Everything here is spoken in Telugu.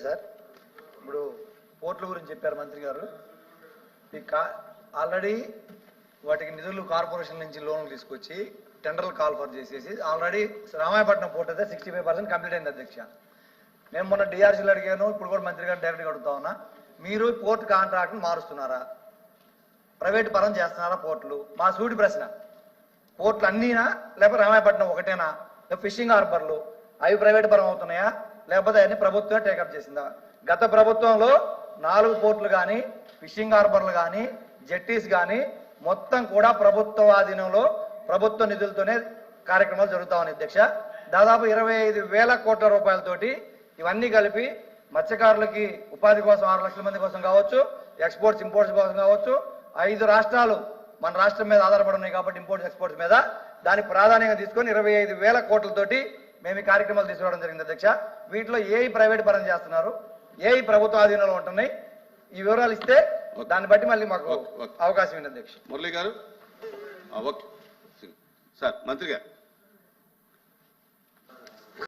సార్. ఇప్పుడు పోర్టుల గురించి చెప్పారు మంత్రి గారు. ఆల్రెడీ వాటికి నిధులు కార్పొరేషన్ నుంచి లోన్లు తీసుకొచ్చి టెండర్లు కాల్ఫర్ చేసేసి ఆల్రెడీ రామాయపట్నం పోర్ట్ అయితే 65% కంప్లీట్ అయింది అధ్యక్ష. నేను మొన్న డిఆర్సీలు అడిగాను, ఇప్పుడు కూడా మంత్రి గారు డైరెక్ట్గా అడుగుతా ఉన్నా. మీరు పోర్ట్ కాంట్రాక్ట్ని మారుస్తున్నారా, ప్రైవేట్ పరం చేస్తున్నారా పోర్టులు? మా సూటి ప్రశ్న. పోర్టులు అన్నీనా లేకపోతే రామాయపట్నం ఒకటేనా? ఫిషింగ్ హార్బర్లు అవి ప్రైవేట్ పరం అవుతున్నాయా లేకపోతే అవన్నీ ప్రభుత్వమే టేకప్ చేసిందా? గత ప్రభుత్వంలో 4 పోర్టులు కానీ ఫిషింగ్ హార్బర్లు కానీ జెట్టీస్ కానీ మొత్తం కూడా ప్రభుత్వ ఆధీనంలో ప్రభుత్వ నిధులతోనే కార్యక్రమాలు జరుగుతా ఉన్నాయి అధ్యక్ష. దాదాపు 25,000 కోట్ల రూపాయలతోటి ఇవన్నీ కలిపి మత్స్యకారులకి ఉపాధి కోసం 6 లక్షల మంది కోసం కావచ్చు, ఎక్స్పోర్ట్స్ ఇంపోర్ట్స్ కోసం కావచ్చు, 5 రాష్ట్రాలు మన రాష్ట్రం మీద ఆధారపడి ఉన్నాయి కాబట్టి ఇంపోర్ట్స్ ఎక్స్పోర్ట్స్ మీద దాని ప్రాధాన్యంగా తీసుకొని 25,000 కోట్లతోటి మేము ఈ కార్యక్రమాలు తీసుకోవడం జరిగింది అధ్యక్ష. వీటిలో ఏ ప్రైవేట్ పరం చేస్తున్నారు, ఏ ప్రభుత్వ ఆధీనంలో ఉంటున్నాయి, ఈ వివరాలు ఇస్తే దాన్ని బట్టి మళ్ళీ మాకు అవకాశం ఉంది అధ్యక్ష. మురళి గారు సార్ మంత్రి గారు